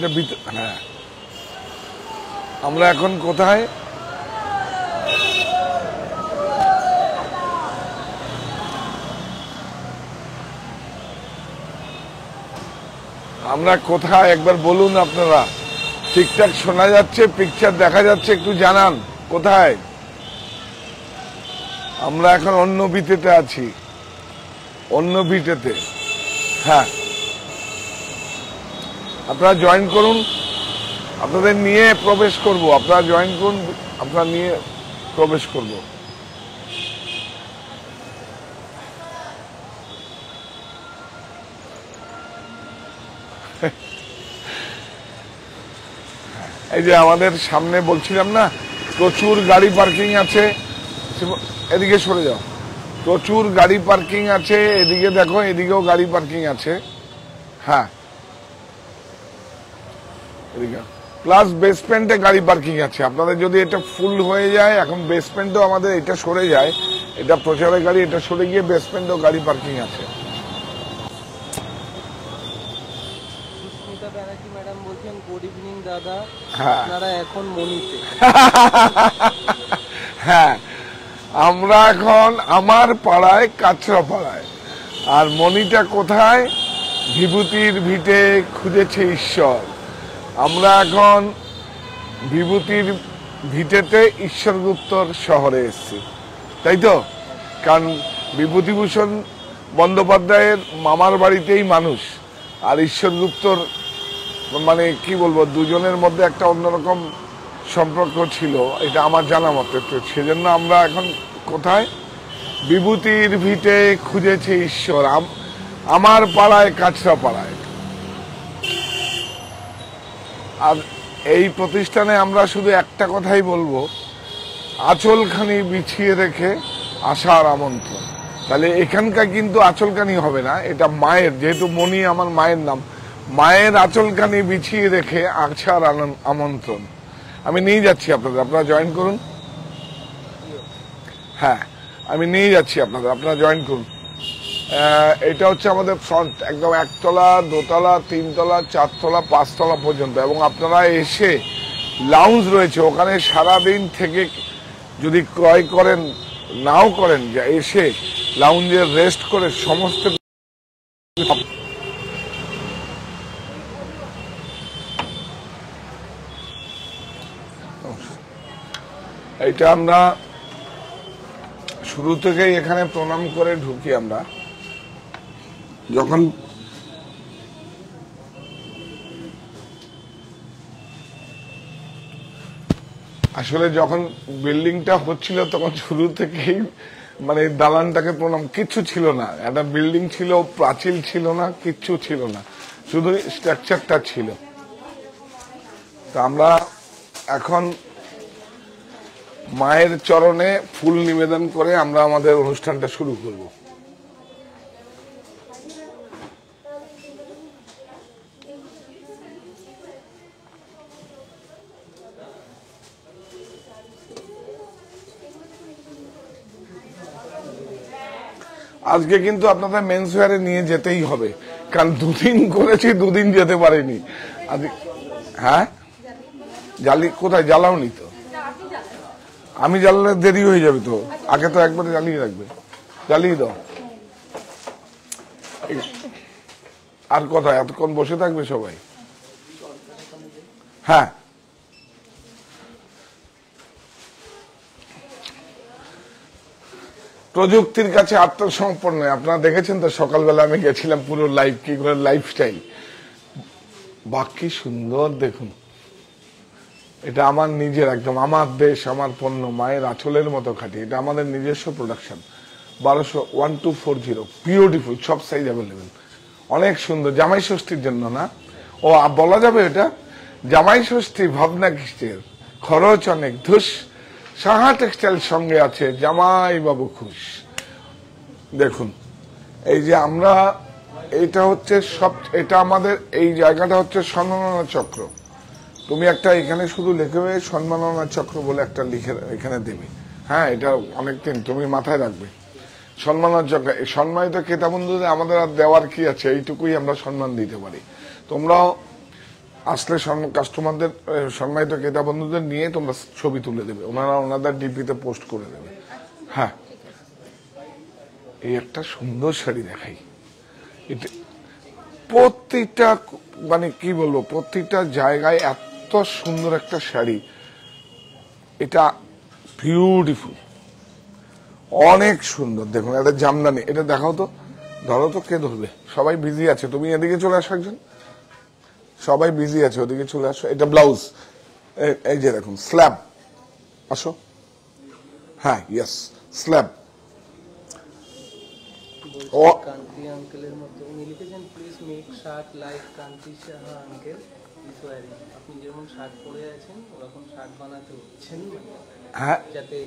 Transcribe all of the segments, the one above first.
এটা হ্যাঁ, আমরা এখন কোথায়? আমরা কোথায় একবার বলুন আপনারা। ঠিকঠাক শোনা যাচ্ছে, পিকচার দেখা যাচ্ছে, একটু জানান কোথায়। আমরা এখন অন্য ভিটেতে আছি, অন্য ভিটেতে। হ্যাঁ, আপনারা জয়েন করুন, আপনাদের নিয়ে প্রবেশ করব। আপনারা জয়েন করুন, আপনারা নিয়ে প্রবেশ করব। এই যে আমাদের সামনে বলছিলাম না, প্রচুর গাড়ি পার্কিং আছে। এদিকে সরে যাও, প্রচুর গাড়ি পার্কিং আছে। এদিকে দেখো, এদিকেও গাড়ি পার্কিং আছে। হ্যাঁ, এদিকে প্লাস বেসমেন্টে গাড়ি পার্কিং আছে। আপনাদের যদি এটা ফুল হয়ে যায়, এখন বেসমেন্টও আমাদের এটা সরে যায়, এটা প্রচারের গাড়ি, এটা সরে গিয়ে বেসমেন্টও গাড়ি পার্কিং আছে। হ্যাঁ, আমরা এখন আমার পাড়ায়, কাছড়া পাড়ায়। আর মনিটা কোথায়? বিভূতির ভিটে খুঁজেছে ঈশ্বর। আমরা এখন বিভূতির ভিটেতে ঈশ্বরগুপ্তর শহরে এসেছি, তাই তো? কারণ বিভূতিভূষণ বন্দ্যোপাধ্যায়ের মামার বাড়িতেই মানুষ, আর ঈশ্বরগুপ্তর মানে কি বলবো, দুজনের মধ্যে একটা অন্যরকম সম্পর্ক ছিল, এটা আমার জানা মতে। তো সেজন্য আমরা এখন কোথায়? বিভূতির ভিটে খুঁজেছে ঈশ্বর, আমার পাড়ায়, কাছড়া পাড়ায়। আর এই প্রতিষ্ঠানে আমরা শুধু একটা কথাই বলবো, আঁচলখানি বিছিয়ে রেখে আসার আমন্ত্রণ। তাহলে এখানকার কিন্তু আঁচলখানি হবে না, এটা মায়ের, যেহেতু মনি আমার মায়ের নাম, মায়ের আঁচলখানি বিছিয়ে রেখে আসার আমন্ত্রণ। আমি নিয়ে যাচ্ছি আপনাদের, আপনারা জয়েন করুন। হ্যাঁ, আমি নিয়ে যাচ্ছি আপনাদের, আপনারা জয়েন করুন। এটা হচ্ছে আমাদের ফ্রন্ট, একদম 1 তলা, 2 তলা, 3 তলা, 4 তলা, 5 তলা পর্যন্ত। এবং আপনারা এসে লাউঞ্জ রয়েছে, ওখানে সারাদিন থেকে যদি ক্রয় করেন, নাও করেন, যা এসে লাউঞ্জে রেস্ট করে সমস্ত। এটা আমরা শুরু থেকেই এখানে প্রণাম করে ঢুকি। আমরা যখন আসলে যখন বিল্ডিংটা হচ্ছিল, তখন শুরু থেকেই মানে দালানটাকে প্রণাম, কিচ্ছু ছিল না। একটা বিল্ডিং ছিল, প্রাচীর ছিল না, কিচ্ছু ছিল না, শুধু স্ট্রাকচারটা ছিল। তা আমরা এখন মায়ের চরণে ফুল নিবেদন করে আমরা আমাদের অনুষ্ঠানটা শুরু করব। আজকে কিন্তু আপনাদের মেন্স ওয়্যারে নিয়ে যেতেই হবে, কারণ 2 দিন করেছি, 2 দিন যেতে পারিনি। হ্যাঁ, জালি কোথায়? জ্বালাওনি তো? আমি জ্বালালে দেরি হয়ে যাবে তো, আগে তো একবারে জ্বালিয়ে রাখবে। জ্বালিয়ে দাও। আর কোথায় এতক্ষণ বসে থাকবে সবাই? হ্যাঁ, প্রযুক্তির কাছে আত্মসমর্পণ নয়। আপনারা দেখেছেন তো, সকালবেলা আমি গেছিলাম পুরো লাইভ, কি করে লাইফস্টাইল, বাকি সুন্দর দেখুন। এটা আমার নিজের, একদম আমার দেশ, আমার পণ্য, মায়ের আঁচলের মতো খাঁটি। এটা আমাদের নিজস্ব প্রোডাকশন। 1240 বিউটিফুল, সব সাইজ অ্যাভেলেবেল, অনেক সুন্দর। জামাই ষষ্ঠীর জন্য না? ও বলা যাবে এটা জামাই ষষ্ঠী? ভাবনা কিসের, খরচ অনেক, ধুস। সাহা টেক্সটাইল সঙ্গে আছে, জামাই বাবু খুশ। দেখুন, এই যে আমরা, এটা হচ্ছে সব, এটা আমাদের এই জায়গাটা হচ্ছে সম্মাননা চক্র। তুমি একটা এখানে শুধু লিখে সম্মাননা চক্র বলে একটা লিখে এখানে দেবে। হ্যাঁ, এটা অনেকদিন তুমি মাথায় রাখবে। সম্মাননা চক্র, সম্মানিত ক্রেতা বন্ধুদের আমাদের আর দেওয়ার কি আছে, এইটুকুই আমরা সম্মান দিতে পারি। তোমরাও আসলে কাস্টমারদের, সম্মানিত ক্রেতা বন্ধুদের নিয়ে তোমরা ছবি তুলে দেবে, ওনারা ওনাদের ডিপিতে পোস্ট করে দেবে। হ্যাঁ, এই একটা সুন্দর শাড়ি দেখাই। এটা প্রত্যেকটা মানে কি বলবো, প্রত্যেকটা জায়গায় এত সুন্দর একটা শাড়ি, এটা বিউটিফুল, অনেক সুন্দর। দেখুন একটা জামদানি, এটা দেখাও তো, ধরো তো, কে ধরবে? সবাই বিজি আছে, তুমি এদিকে চলে আসো একজন, সবাই বিজি আছে, ওদিকে চলে আসো। এটা ব্লাউজ, এই যে দেখুন স্ল্যাব, আসো, হ্যাঁ ইয়েস স্ল্যাব। কান্তি আঙ্কেলের মতো উনি লিখেছেন, please make shirt like Kanti Saha uncle is wearing. আপনি যেমন শার্ট পরে আছেন ওরকম শার্ট বানাতে হচ্ছেন, হ্যাঁ যাতে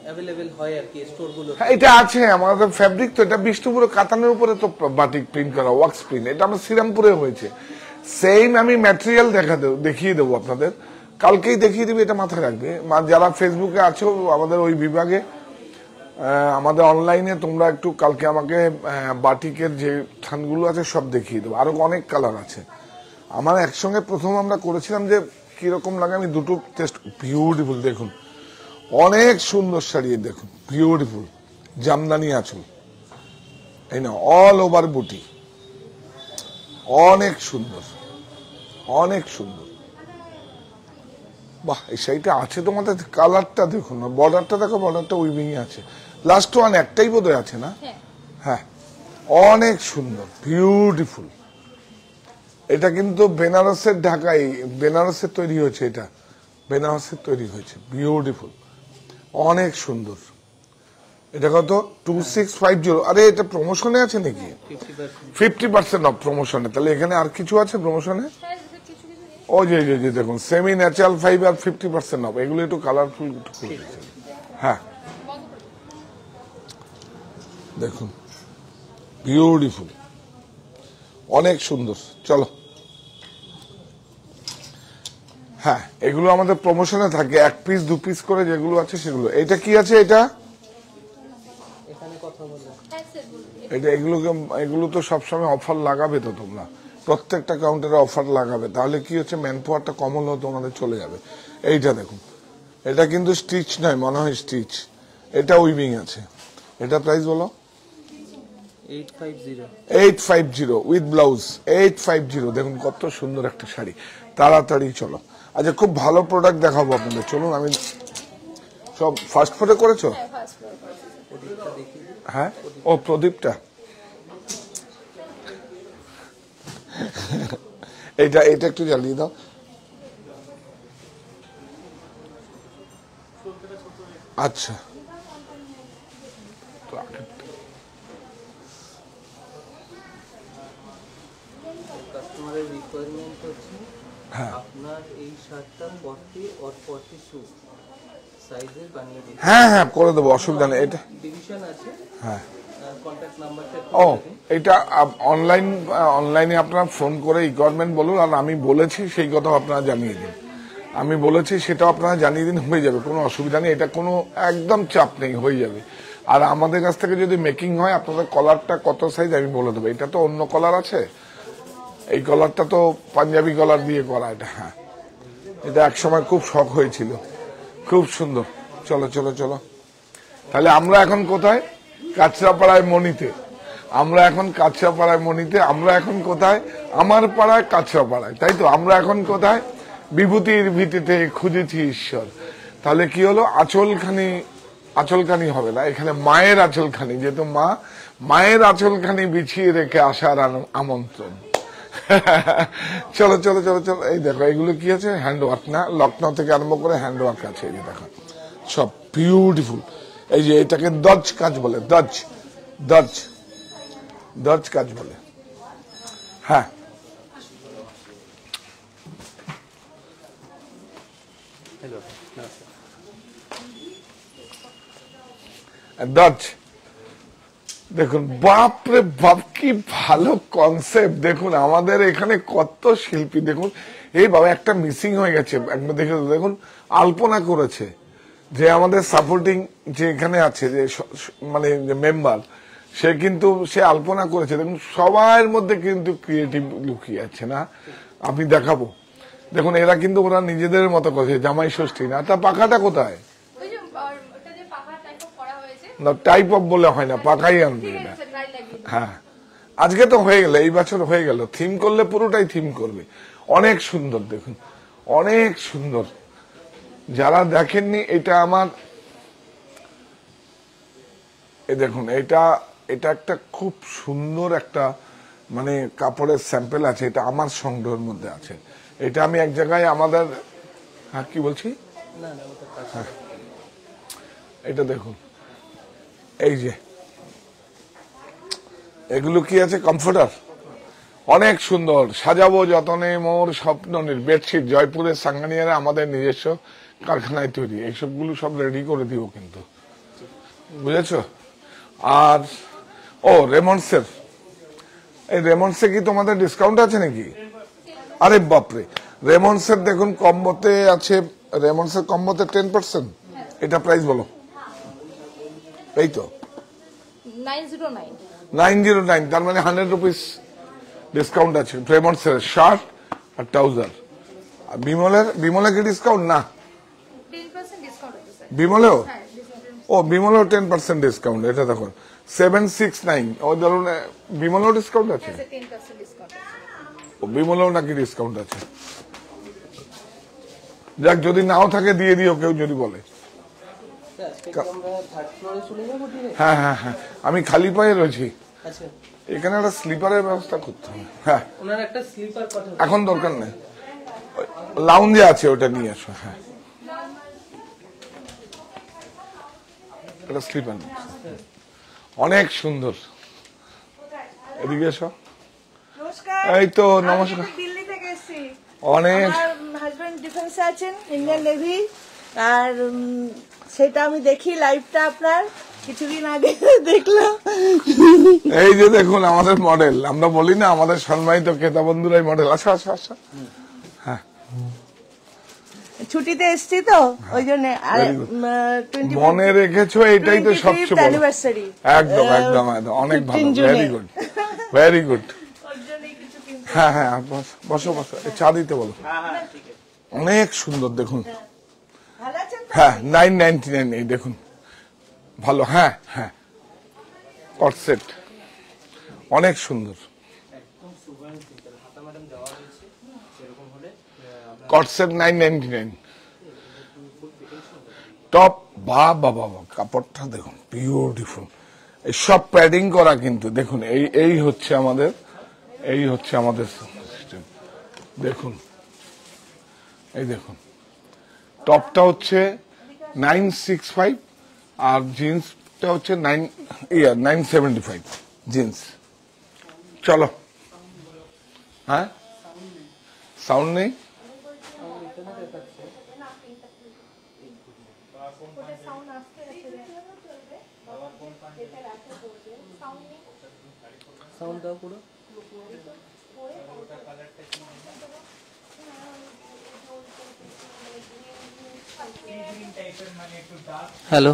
অ্যাভেলেবেল হয় আর কি স্টোরগুলো। হ্যাঁ, এটা আছে আমাদের ফ্যাব্রিক তো, এটা বিষ্ণুপুরে কাতানের উপরে তো বাটিক প্রিন্ট করা, ওয়ার্কস প্রিন্ট, এটা আমার শ্রীরামপুরে হয়েছে। সেম আমি ম্যাটেরিয়াল দেখিয়ে দেবো আপনাদের, কালকেই দেখিয়ে দেবে, এটা মাথায় রাখবে। যারা ফেসবুকে আছো আমাদের ওই বিভাগে, আমাদের অনলাইনে, তোমরা একটু কালকে আমাকে বাটিকের যে থানগুলো আছে সব দেখিয়ে দেবো, আরো অনেক কালার আছে। আমার একসঙ্গে প্রথম আমরা করেছিলাম যে কিরকম লাগে, আমি দুটো টেস্ট। বিউটিফুল, দেখুন অনেক সুন্দর শাড়ি, দেখুন বিউটিফুল জামদানি আঁচল, এই না অল ওভার বুটি, অনেক সুন্দর, অনেক সুন্দর। বাহ, এই শাড়িটা আছে তোমাদের, কালারটা দেখুন না, বর্ডারটা দেখো, বর্ডারটা উইভিং আছে, লাস্ট ওয়ান একটাই বোধহয় আছে না? হ্যাঁ, অনেক সুন্দর, বিউটিফুল। এটা কিন্তু বেনারসের ঢাকায়, বেনারসের তৈরি হয়েছে, এটা বেনারসের তৈরি হয়েছে, বিউটিফুল, অনেক সুন্দর। এটা কত? 2650। আরে এটা প্রমোশনে আছে নাকি? 50% অফ প্রমোশনে। তাহলে এখানে আর কিছু আছে প্রমোশনে? ও যে দেখুন, সেমি ন্যাচারাল ফাইবার 50% অফ। এগুলো একটু কালারফুল, একটু খুলে দিচ্ছেন। হ্যাঁ দেখুন, বিউটিফুল, অনেক সুন্দর। চলো, হ্যাঁ এগুলো আমাদের প্রমোশনে থাকে, 1 পিস 2 পিস করে যেগুলো আছে সেগুলো। এটা কি আছে? এটা এগুলো তো সবসময় অফার লাগাবে তো, তোমরা প্রত্যেকটা কাউন্টারে অফার লাগাবে, তাহলে কি হচ্ছে, ম্যান পাওয়ারটা কম হলেও তোমাদের চলে যাবে। এইটা দেখুন, এটা কিন্তু স্টিচ নয়, মনে হয় স্টিচ, এটা উইভিং আছে। এটা প্রাইস বলো? 850 উইথ ব্লাউজ, 850। দেখুন কত সুন্দর একটা শাড়ি, তাড়াতাড়ি চলো। আচ্ছা, খুব ভালো প্রোডাক্ট দেখাবো আপনাদের, চলুন। আমি সব ফার্স্ট ফ্লোরে করেছো? হ্যাঁ, ও প্রদীপটা, এটা একটু জ্বালিয়ে দাও। আচ্ছা, কাস্টমারের রিকোয়ারমেন্ট হচ্ছে আপনার এই শার্টটা 40 or 42 সাইজের বানিয়ে দিন। হ্যাঁ হ্যাঁ, করে দেবো, অসুবিধা নেই। এটা ডিভিশন আছে, হ্যাঁ, কন্টাক্ট নাম্বারটা। ও এটা অনলাইনে আপনারা ফোন করে রিকোয়ারমেন্ট বলুন, আর আমি বলেছি সেই কথা আপনারা জানিয়ে দিন। আমি বলেছি সেটাও আপনারা জানিয়ে দিন, হয়ে যাবে, কোনো অসুবিধা নেই। এটা কোনো একদম চাপ নেই, হয়ে যাবে। আর আমাদের কাছ থেকে যদি মেকিং হয়, আপনাদের কলারটা কত সাইজ আমি বলে দেবো। এটা তো অন্য কলার আছে, এই কলারটা তো পাঞ্জাবি কলার দিয়ে করা এটা। হ্যাঁ, এটা একসময় খুব শখ হয়েছিল, খুব সুন্দর। চলো চলো চলো, তাহলে আমরা এখন কোথায়? কাঁচরাপাড়ায় মণিতে। আমরা এখন কাঁচরাপাড়ায় মণিতে। আমরা এখন কোথায়? আমার পাড়ায় কাঁচরাপাড়ায়, তাই তো। আমরা এখন কোথায়? বিভূতির ভিত্তিতে খুঁজেছি ঈশ্বর। তাহলে কি হলো? আঁচলখানি হবে না, এখানে মায়ের আঁচলখানি, যেহেতু মায়ের আঁচলখানি বিছিয়ে রেখে আসার আমন্ত্রণ। চলো চলো চলো চলো, এই দেখো এগুলো কি আছে? হ্যান্ডওয়ার্ক না, লখনৌ থেকে আরম্ভ করে হ্যান্ডওয়ার্ক আছে, এই যে দেখো সব বিউটিফুল। এই যে এটাকে দর্জ কাজ বলে, দর্জ কাজ বলে। হ্যাঁ, দর্জ দেখুন, বাপরে বাপ, কি ভালো কনসেপ্ট। দেখুন আমাদের এখানে কত শিল্পী, দেখুন এই বাবা একটা মিসিং হয়ে গেছে, একবার দেখে দেখুন, আলপনা করেছে যে আমাদের সাপোর্টিং যে এখানে আছে, যে মানে মেম্বার, সে কিন্তু সে আলপনা করেছে। দেখুন সবার মধ্যে কিন্তু ক্রিয়েটিভ লুকিয়ে আছে না, আমি দেখাবো। দেখুন এরা কিন্তু ওরা নিজেদের মতো করছে, জামাই ষষ্ঠী না। তা পাখাটা কোথায়? ওই যে ওটা যে পাখা টাইপ অফ করা হয়েছে, না টাইপ অফ বলে হয় না, পাখাই আনবে ঠিক এটা। আছে ট্রাই লাগিয়ে দিন। হ্যাঁ আজকে তো হয়ে গেল, এই বছর হয়ে গেল, থিম করলে পুরোটাই থিম করবে। অনেক সুন্দর দেখুন, অনেক সুন্দর। যারা দেখেননি, এটা আমার, এই দেখুন এটা এটা একটা খুব সুন্দর একটা মানে কাপড়ের স্যাম্পল আছে, এটা আমার সংগ্রহের মধ্যে আছে। এটা আমি এক জায়গায় আমাদের, হ্যাঁ কি বলছি, না না ওটা কাজ হ্যাঁ এটা দেখুন, এই যে এগুলো কি আছে, কমফোর্টার, অনেক সুন্দর। সাজাবো যতনে মোর স্বপ্নের বেডশিট, জয়পুরের সাঙ্গানিয়ারে আমাদের নিজস্ব কারখানায় তৈরি, এইসবগুলো সব রেডি করে দিব কিন্তু, বুঝেছো? আর ও রেমন্ডসের, এই রেমন্ডসে কি তোমাদের ডিসকাউন্ট আছে নাকি? আরে বাপরে, রেমন্ডসের দেখুন কম্বোতে আছে, রেমন্ডসের কম্বোতে 10%। এটা প্রাইস বলো। এই তো 909 909, তার মানে 100 রুপিস ডিসকাউন্ট আছে রেমন্ডসের শার্ট আর ট্রাউজার। আর বিমলের কি ডিসকাউন্ট? না 10% ডিসকাউন্ট আছে স্যার। বিমলেও, হ্যাঁ ডিসকাউন্ট ও বিমলেও 10% ডিসকাউন্ট। এটা দেখুন 769, ও ধরুন বিমলেও ডিসকাউন্ট আছে, আছে, 10% ডিসকাউন্ট আছে। ও বিমলেও নাকি ডিসকাউন্ট আছে। যাক, যদি নাও থাকে দিয়ে দিও কেউ যদি বলে। আজকে কি আমরা থার্ড ফ্লোরে চলে যাবো ডিরেক্ট? হ্যাঁ হ্যাঁ হ্যাঁ, আমি খালি পায়ে রয়েছি, আচ্ছা, এখানে একটা স্লিপারের ব্যবস্থা করতে হবে। হ্যাঁ ওনার একটা স্লিপার কথা এখন দরকার নেই, লাউঞ্জে আছে, ওটা নিয়ে আসো। হ্যাঁ এটা স্লিপার, অনেক সুন্দর। এদিকে এসো। নমস্কার। এই তো আমি নমস্কার। কিন্তু দিল্লি থেকে এসেছি। অনেক আমার হাজবেন্ড ডিফেন্সে আছেন, ইন্ডিয়ান নেভি। আর সেটা আমি দেখি লাইভটা আপনার কিছুদিন আগে দেখলাম। এই যে দেখুন আমাদের মডেল, আমরা বলি না আমাদের সম্মানিত ক্রেতা বন্ধুরাই মডেল। আচ্ছা আচ্ছা আচ্ছা, হ্যাঁ ছুটিতে এসেছি তো ওই জন্য। আর Very good. মনে রেখেছো, এটাই তো সবচেয়ে বড়। অ্যানিভার্সারি একদম একদম একদম, অনেক ভালো, 15 জুনে। Very good very good. ওর জন্যই কিছু কিনতে। হ্যাঁ হ্যাঁ বসো বসো, এই চা দিতে বলো। অনেক সুন্দর দেখুন। ভালো আছেন তো? হ্যাঁ 999, এই দেখুন ভালো। হ্যাঁ হ্যাঁ কট সেট অনেক সুন্দর, কট সেট 999 টপ। বা বাবা, কাপড়টা দেখুন বিউটিফুল, এই সব প্যাডিং করা কিন্তু। দেখুন এই হচ্ছে আমাদের, এই হচ্ছে আমাদের সিস্টেম। দেখুন এই দেখুন, টপটা হচ্ছে 965 আর জিন্সটা হচ্ছে 975 জিন্স। চলো, হ্যাঁ সাউন্ড নেই, সাউন্ড দাও পুরো। হ্যালো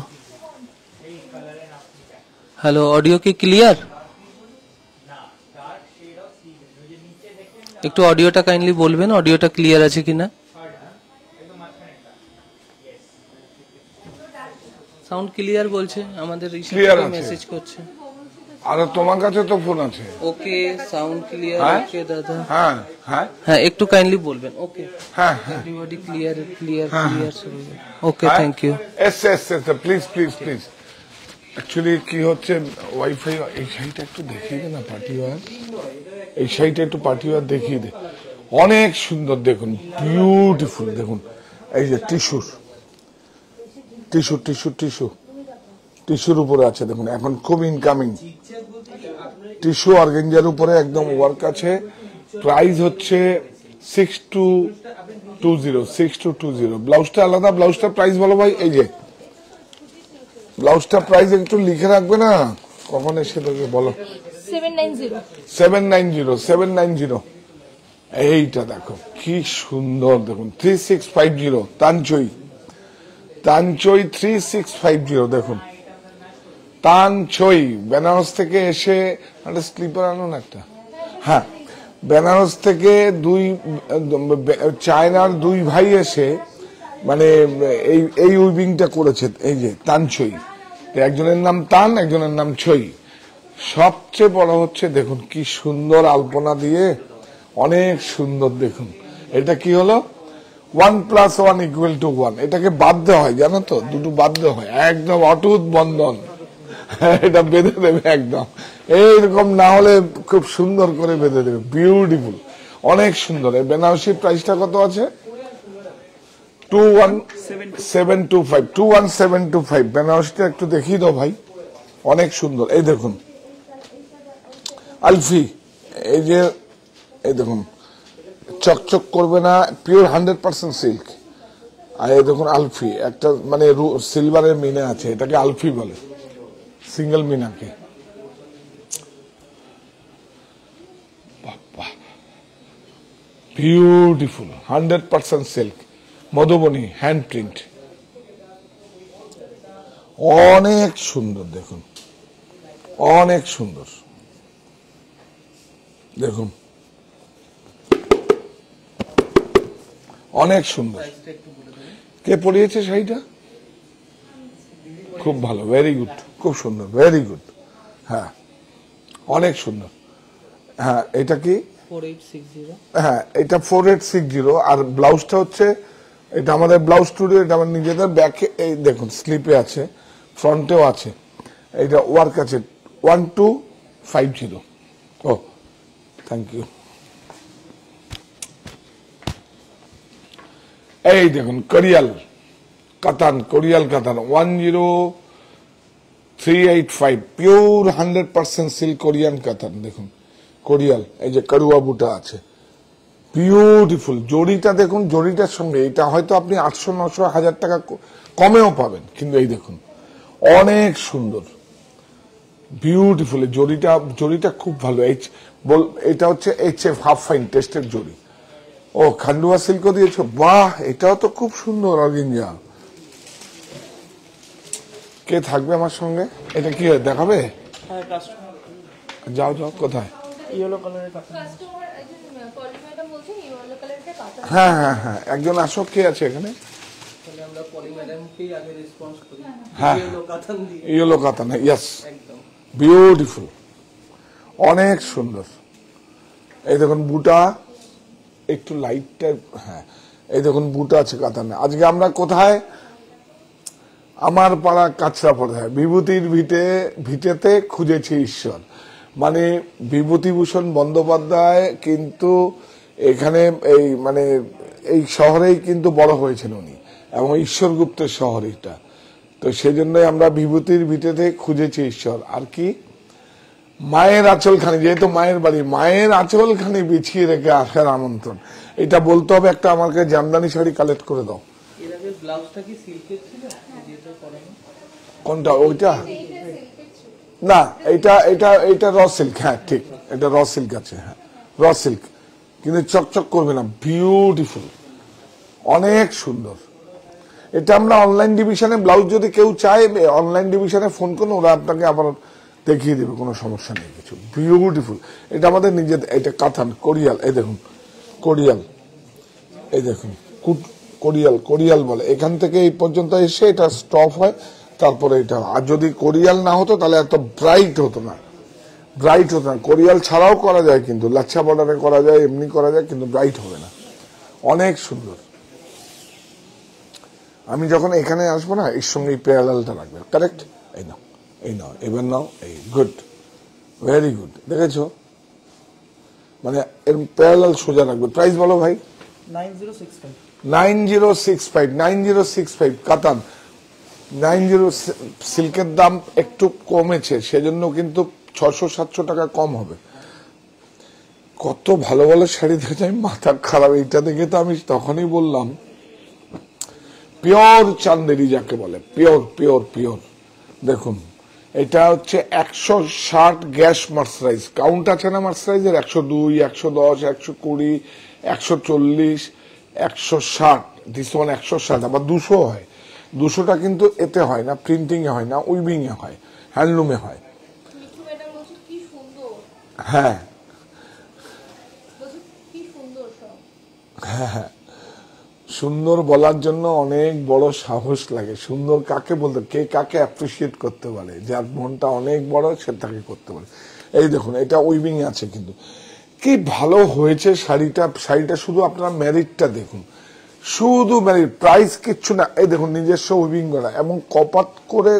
হ্যালো, অডিও কি ক্লিয়ার? একটু অডিওটা কাইন্ডলি বলবেন, অডিওটা ক্লিয়ার আছে কিনা। সাউন্ড ক্লিয়ার বলছে, আমাদের Clear আছে। মেসেজ করছে। আর তোমার কাছে তো ফোন আছে। ওকে, সাউন্ড ক্লিয়ার। হ্যাঁ? ওকে দাদা, হ্যাঁ হ্যাঁ হ্যাঁ একটু কাইন্ডলি বলবেন। ওকে, হ্যাঁ হ্যাঁ এভরিবডি ক্লিয়ার ক্লিয়ার হ্যাঁ, clear. Okay, thank you. Yes yes yes, please please please. Actually কি হচ্ছে, ওয়াইফাই এই সাইডটা একটু দেখিয়ে দে না, পার্টি ওয়ার, এই সাইডটা একটু পার্টি ওয়ার দেখিয়ে দে। অনেক সুন্দর দেখুন, বিউটিফুল দেখুন। এই যে টিস্যুর টিস্যু টিস্যু টিস্যু টিস্যুর উপরে আছে দেখুন, এখন খুব ইনকামিং টিস্যু অর্গেঞ্জার উপরে একদম ওয়ার্ক আছে। প্রাইস হচ্ছে 6220। ব্লাউজটা আলাদা, ব্লাউজটা প্রাইস বলো ভাই। এই যে ব্লাউজটা প্রাইস একটু লিখে রাখবে না, কখন এসে তোকে বলো। 790 এইটা দেখো কি সুন্দর দেখুন, 3650 তানচই 3650 দেখুন। তানচই বেনারস থেকে এসে একটা স্লিপার আনুন একটা। হ্যাঁ বেনারস থেকে চায়নার দুই ভাই এসে মানে এই উইভিংটা করেছে। এই যে তানছই, একজনের নাম তান, একজনের নাম ছই। সবচেয়ে বড় হচ্ছে দেখুন কি সুন্দর আলপনা দিয়ে, অনেক সুন্দর। দেখুন এটা কি হলো, 1+1 = 1। এটাকে বাঁধতে হয় জানো তো, দুটো বাঁধতে হয়, একদম অটুট বন্ধন। এটা বেঁধে দেবে একদম, এইরকম না হলে খুব সুন্দর করে বেঁধে দেবে, বিউটিফুল, অনেক সুন্দর। এই বেনারসির প্রাইসটা কত আছে? 21725। বেনারসিটা একটু দেখিয়ে দাও ভাই, অনেক সুন্দর। এই দেখুন আলফি, এই যে এই দেখুন চকচক করবে না, পিওর 100% সিল্ক। আর এই দেখুন আলফি, একটা মানে সিলভারের মিনা আছে, এটাকে আলফি বলে, সিঙ্গেল মিনাকে। Beautiful 100% silk, Madhubani hand print, অনেক সুন্দর। দেখুন অনেক সুন্দর, দেখুন অনেক সুন্দর। কে পরিয়েছে শাড়িটা? খুব ভালো, ভেরি গুড, খুব সুন্দর, ভেরি গুড। হ্যাঁ অনেক সুন্দর। হ্যাঁ এটা কি? 4860। হ্যাঁ এটা 4860। আর ব্লাউজটা হচ্ছে, এটা আমাদের ব্লাউজ স্টুডিও, এটা আমার নিজেদের। ব্যাকে এই দেখুন স্লিপে আছে, ফ্রন্টেও আছে, এটা ওয়ার্ক আছে 1250। ও থ্যাংক ইউ। এই দেখুন কোরিয়াল কাতান, কোরিয়াল কাতান 10385, পিওর 100% সিল্ক কোরিয়ান কাতান। দেখুন কোরিয়াল, এই যে কারুয়া বুটা আছে, বিউটিফুল। জরিটা দেখুন, জরিটার সঙ্গে এটা হয়তো আপনি 800, 900, 1000 টাকা কমেও পাবেন, কিন্তু এই দেখুন অনেক সুন্দর, বিউটিফুল। জরিটা খুব ভালো। এটা হচ্ছে HF হাফ ফাইন টেস্টের জরি। ও খান্ডুয়া সিল্কও দিয়েছো, বাহ, এটাও তো খুব সুন্দর অর্গেঞ্জা। কে থাকবে আমার সঙ্গে? এটা কি হয় দেখাবে? হ্যাঁ কাস্টমার যাও যাও, কোথায়? ইয়েলো কালারের কাতান। কাস্টমার পলি ম্যাডাম বলছেন ইয়েলো কালারটা কাতান। হ্যাঁ হ্যাঁ হ্যাঁ, একজন আসো, কে আছে এখানে? তাহলে আমরা পলি ম্যাডামকেই আগে রেসপন্স করি, হ্যাঁ। ইয়েলো কাতান দিয়ে। ইয়েলো কাতান, ইয়েস, একদম বিউটিফুল, অনেক সুন্দর। এই দেখুন বুটা একটু লাইটটা, হ্যাঁ এই দেখুন বুটা আছে কাতানে। আজকে আমরা কোথায়? আমার পাড়া কাছড়াপাড়ায় বিভূতির ভিটেতে খুঁজেছি ঈশ্বর। মানে বিভূতিভূষণ বন্দ্যোপাধ্যায় কিন্তু এখানে এই মানে এই শহরেই কিন্তু বড় হয়েছেন উনি, এবং ঈশ্বর গুপ্তের শহর এটা। তো সেই জন্যই আমরা বিভূতির ভিটেতে খুঁজেছি ঈশ্বর। আর কি? মায়ের আঁচলখানি, যেহেতু মায়ের বাড়ি, মায়ের আঁচলখানি বিছিয়ে রেখে আসার আমন্ত্রণ। এটা বলতে হবে, একটা আমাকে জামদানি শাড়ি কালেক্ট করে দাও। এর আগে ব্লাউজটা কি সিল্কের ছিল? যেটা পরানো কোনটা? ওইটা না, এটা র সিল্ক। হ্যাঁ ঠিক, এটা র সিল্ক আছে, হ্যাঁ র সিল্ক, কিন্তু চকচক করবে না, বিউটিফুল, অনেক সুন্দর। এটা আমরা অনলাইন ডিভিশনে ব্লাউজ যদি কেউ চায়, অনলাইন ডিভিশনে ফোন করুন, ওরা আপনাকে আবার দেখিয়ে দেবে, কোনো সমস্যা নেই কিছু। বিউটিফুল, এটা আমাদের নিজের, এটা কাতান কোরিয়াল। এই দেখুন কোরিয়াল, এই দেখুন কোরিয়াল বলে। এখান থেকে এই পর্যন্ত এসে এটা স্টপ হয়, তারপরে এটা। আর যদি কোরিয়াল না হতো তাহলে এত ব্রাইট হতো না, কোরিয়াল ছাড়াও করা যায়, কিন্তু লাচ্ছা বর্ডারে করা যায়, এমনি করা যায়, কিন্তু ব্রাইট হবে না। অনেক সুন্দর। আমি যখন এখানে আসবো না, এর সঙ্গে এই প্যারালালটা রাখবে, কারেক্ট? এই নাও এবার নাও, এই গুড, ভেরি গুড। দেখেছো, মানে এর প্যারালাল সোজা রাখবে। প্রাইস বলো ভাই? 9065 কাতান 90। সিল্কের দাম একটু কমেছে, সেজন্য কিন্তু 600-700 টাকা কম হবে। কত ভালো ভালো শাড়ি দেখে আমি মাথা খারাপ। এইটা দেখে তো আমি তখনই বললাম পিওর চান্দেরি যাকে বলে, পিওর। দেখুন এটা হচ্ছে 160 গ্যাস মার্সারাইজ, কাউন্ট আছে না মার্সারাইজের, 102, 110, 120, 140, 160, দিস ওয়ান 160, আবার 200 হয়। 200টা কিন্তু এতে হয় না, প্রিন্টিং এ হয় না, উইভিং এ হয়, হ্যান্ডলুমে হয়। মিঠু ম্যাডাম বলছেন কি সুন্দর। হ্যাঁ কি সুন্দর সব। সুন্দর বলার জন্য অনেক বড় সাহস লাগে। সুন্দর কাকে বলতে, কে কাকে অ্যাপ্রিসিয়েট করতে পারে, যার মনটা অনেক বড় সে তাকে করতে পারে। এই দেখুন, এটা উইভিং আছে, কিন্তু কি ভালো হয়েছে শাড়িটা। শাড়িটা শুধু আপনার মেরিটটা দেখুন, শুধু মেরিট, প্রাইস কিচ্ছু না। এই দেখুন নিজস্ব উইভিং করা এবং কপাত করে